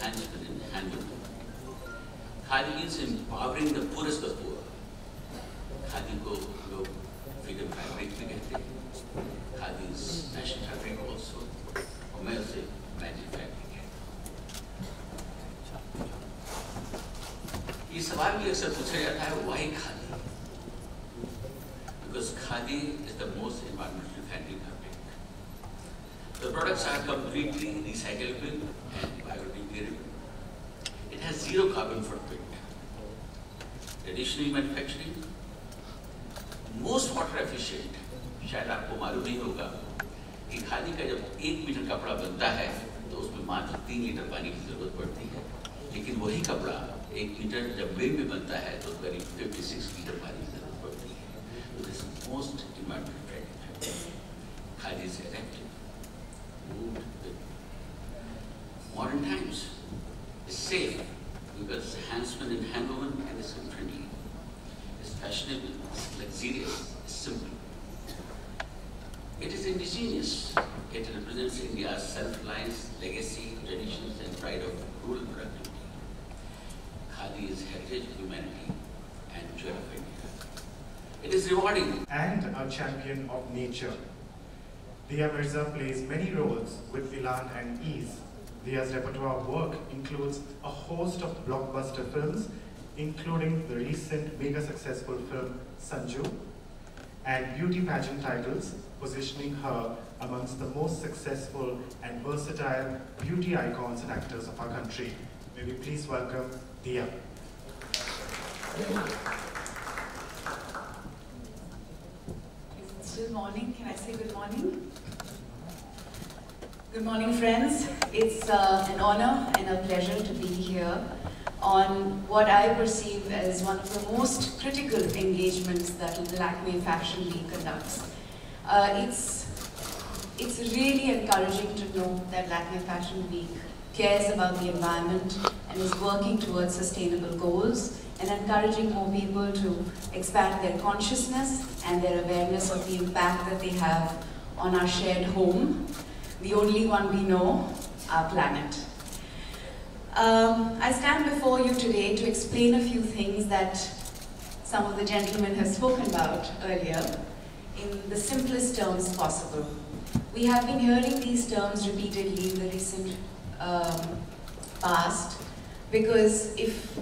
handmade and handloom. Khadi is empowering the poorest of the poor. Khadi को लोग freedom fabric भी कहते हैं. Khadi is national fabric also. और मैं उसे magic fabric कहता हूँ. ये सवाल भी अक्सर पूछा जाता है, why Khadi? Because Khadi is the most environmentally friendly fabric. The products are completely recyclable and biodegradable. It has zero carbon footprint. Traditional manufacturing, most water efficient. शायद आपको मालूम नहीं होगा कि खादी का जब 1 मीटर कपड़ा बनता है तो उसमें मात्र 3 लीटर पानी की जरूरत पड़ती है, लेकिन वही कपड़ा 1 मीटर जब मिल में बनता है तो करीब 56 लीटर पानी की जरूरत पड़ती है. तो this is most environmental friendly. Khadi is adaptive, moved with modern times. It's safe because handsman and handwoven and it's friendly. It's fashionable, it's luxurious, it's simple. It is indigenous. It represents India's self-reliance, legacy, traditions, and pride of rural productivity. Khadi is heritage of humanity and joy of India. It is rewarding. And a champion of nature. Dia Mirza plays many roles with elan and ease. Dia's repertoire of work includes a host of blockbuster films, including the recent mega successful film Sanju, and beauty pageant titles, positioning her amongst the most successful and versatile beauty icons and actors of our country. May we please welcome Dia. Is it still morning? Can I say good morning? Good morning, friends. It's an honor and a pleasure to be here on what I perceive as one of the most critical engagements that the Lakme Fashion Week conducts. It's really encouraging to know that Lakme Fashion Week cares about the environment and is working towards sustainable goals and encouraging more people to expand their consciousness and their awareness of the impact that they have on our shared home, the only one we know, our planet. I stand before you today to explain a few things that some of the gentlemen have spoken about earlier in the simplest terms possible. We have been hearing these terms repeatedly in the recent past, because if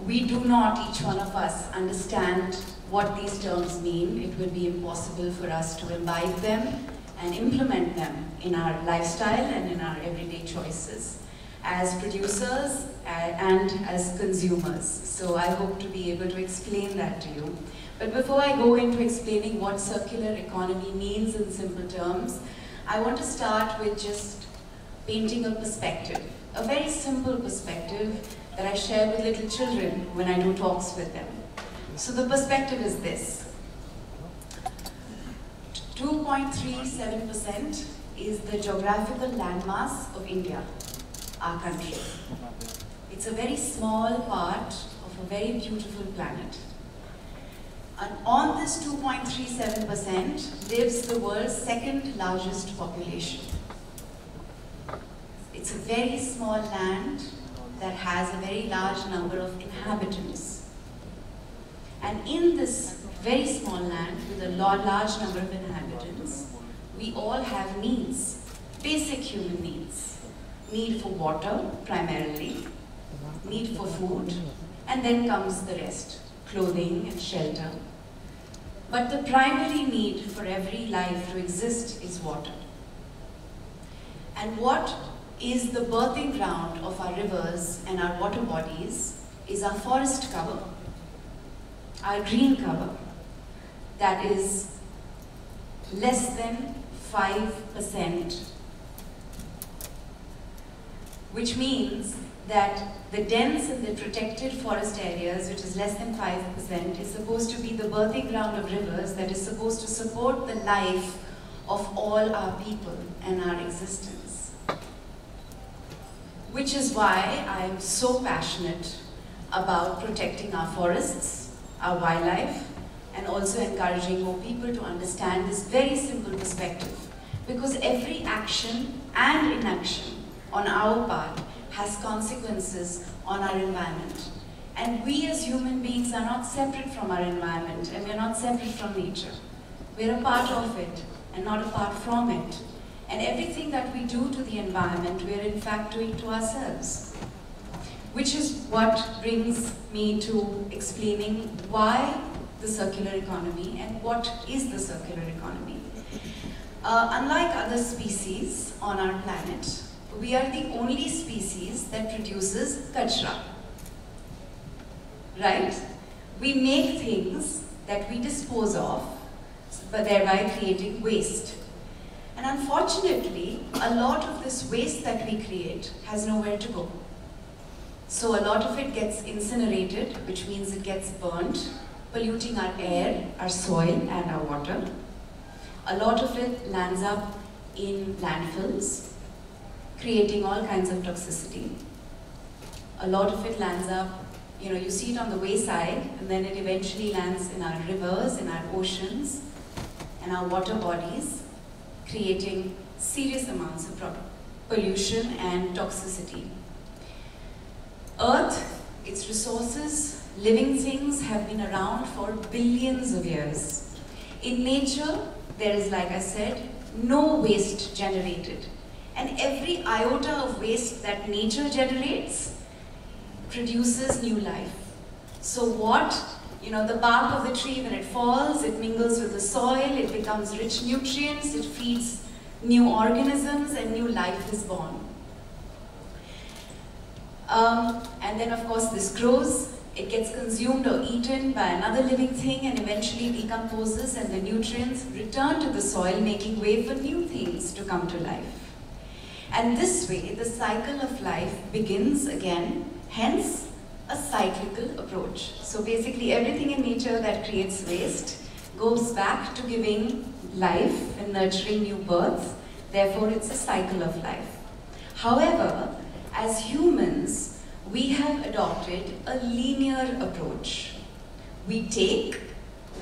we do not, each one of us, understand what these terms mean, it would be impossible for us to imbibe them and implement them in our lifestyle and in our everyday choices as producers and as consumers. So I hope to be able to explain that to you. But before I go into explaining what circular economy means in simple terms, I want to start with just painting a perspective, a very simple perspective that I share with little children when I do talks with them. So the perspective is this. 2.37% is the geographical landmass of India, our country. It's a very small part of a very beautiful planet. And on this 2.37% lives the world's second largest population. It's a very small land that has a very large number of inhabitants. And in this very small land with a large number of inhabitants, we all have needs, basic human needs. Need for water, primarily, need for food, and then comes the rest, clothing and shelter. But the primary need for every life to exist is water. And what is the birthing ground of our rivers and our water bodies is our forest cover, our green cover, that is less than 5%, which means that the dense and the protected forest areas, which is less than 5%, is supposed to be the birthing ground of rivers that is supposed to support the life of all our people and our existence. Which is why I am so passionate about protecting our forests, our wildlife, and also encouraging more people to understand this very simple perspective. Because every action and inaction on our part has consequences on our environment. And we as human beings are not separate from our environment, and we're not separate from nature. We're a part of it and not apart from it. And everything that we do to the environment, we're in fact doing to ourselves. Which is what brings me to explaining why the circular economy and what is the circular economy. Unlike other species on our planet, we are the only species that produces kachra. Right? We make things that we dispose of, but thereby creating waste. And unfortunately, a lot of this waste that we create has nowhere to go. So a lot of it gets incinerated, which means it gets burnt, polluting our air, our soil, and our water. A lot of it lands up in landfills, creating all kinds of toxicity. A lot of it lands up, you see it on the wayside, and then it eventually lands in our rivers, in our oceans, and our water bodies, creating serious amounts of pollution and toxicity. Earth, its resources, living things have been around for billions of years. In nature, there is, like I said, no waste generated. And every iota of waste that nature generates produces new life. So the bark of the tree, when it falls, it mingles with the soil, it becomes rich nutrients, it feeds new organisms, and new life is born. And then of course this grows, it gets consumed or eaten by another living thing and eventually decomposes, and the nutrients return to the soil, making way for new things to come to life. And this way, the cycle of life begins again, hence a cyclical approach. So basically everything in nature that creates waste goes back to giving life and nurturing new birth. Therefore, it's a cycle of life. However, as humans, we have adopted a linear approach. We take,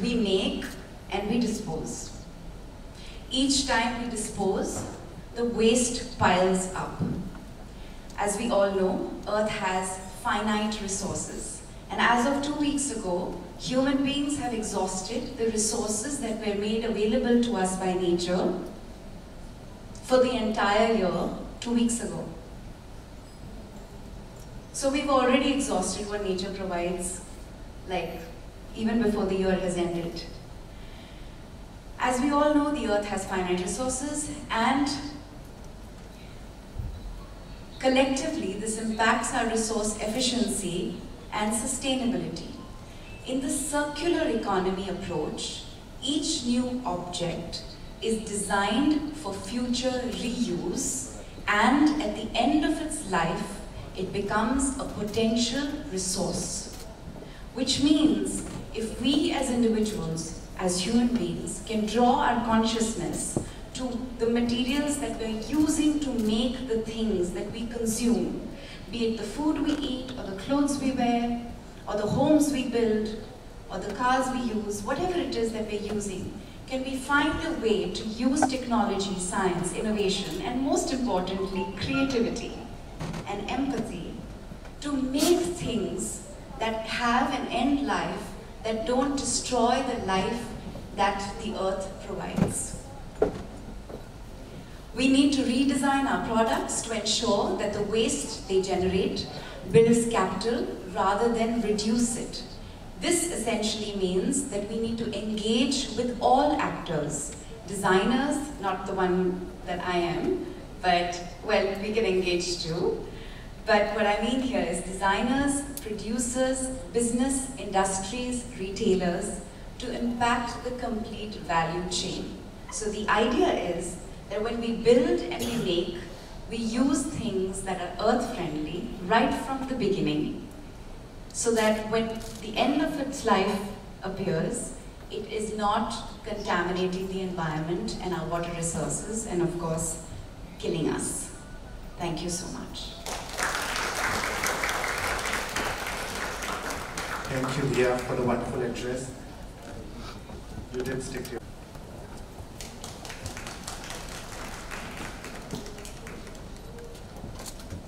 we make, and we dispose. Each time we dispose, the waste piles up. As we all know, Earth has finite resources. And as of 2 weeks ago, human beings have exhausted the resources that were made available to us by nature for the entire year 2 weeks ago. So we've already exhausted what nature provides, even before the year has ended. As we all know, the Earth has finite resources, and collectively, this impacts our resource efficiency and sustainability. In the circular economy approach, each new object is designed for future reuse, and at the end of its life, it becomes a potential resource. Which means, if we as individuals, as human beings, can draw our consciousness to the materials that we're using to make the things that we consume, be it the food we eat, or the clothes we wear, or the homes we build, or the cars we use, whatever it is that we're using, can we find a way to use technology, science, innovation, and most importantly, creativity and empathy to make things that have an end life, that don't destroy the life that the Earth provides. We need to redesign our products to ensure that the waste they generate builds capital rather than reduce it. This essentially means that we need to engage with all actors. Designers, not the one that I am, but, well, we can engage too. But what I mean here is designers, producers, business, industries, retailers, to impact the complete value chain. So the idea is that when we build and we make, we use things that are earth-friendly right from the beginning, so that when the end of its life appears, it is not contaminating the environment and our water resources, and of course, killing us. Thank you so much. Thank you, Dia, for the wonderful address. You did stick to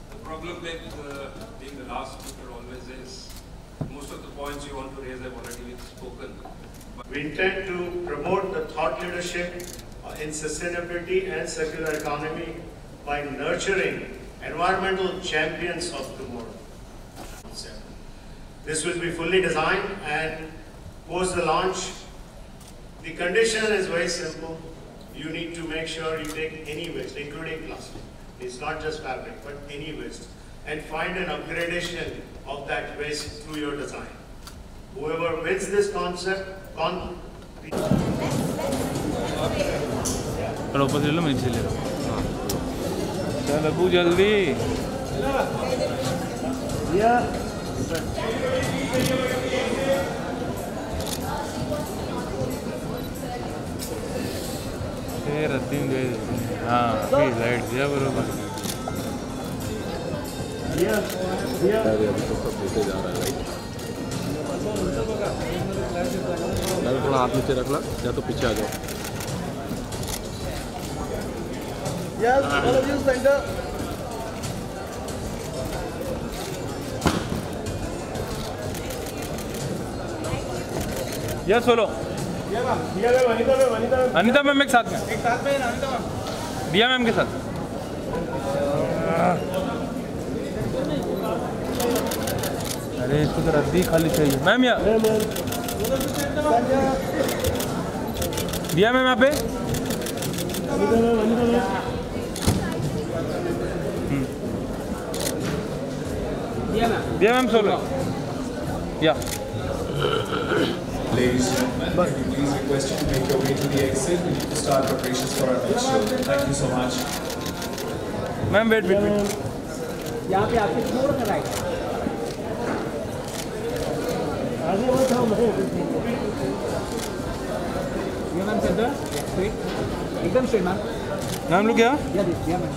The problem with being the last speaker always is, most of the points you want to raise have already been spoken. We intend to promote the thought leadership in sustainability and circular economy by nurturing environmental champions of tomorrow. This will be fully designed and post the launch. The condition is very simple. You need to make sure you take any waste, including plastic. It's not just fabric, but any waste, and find an upgradation of that waste through your design. Whoever wins this concept, ऊपर से लो, मैं नीचे ले रहा हूँ। चल अबू जल्दी। रत्ती दे, हाँ अभी लाइट दिया बरोबर। अभी तो सब देखे जा रहा है लाइट। थोड़ा हाथ नीचे रख ला या तो पीछे आ जाओ। Yes, all of you center. Yes बोलो। अनीता मैम एक साथ में। दिया मैम के साथ। अरे इसको तो रद्दी खाली चाहिए मैम। या दिया मैम यहाँ पे। दिया मैम सोलो। या Ladies and gentlemen, can you please request you to make your way to the exit? We need to start preparations for our next show. Thank you so much. Ma'am wait wait. यहाँ पे आपके थोड़ा सा right. आगे वो था ma'am. ये ma'am centre straight एकदम स्ट्रेट मैम। मैम लोग क्या? या मैम।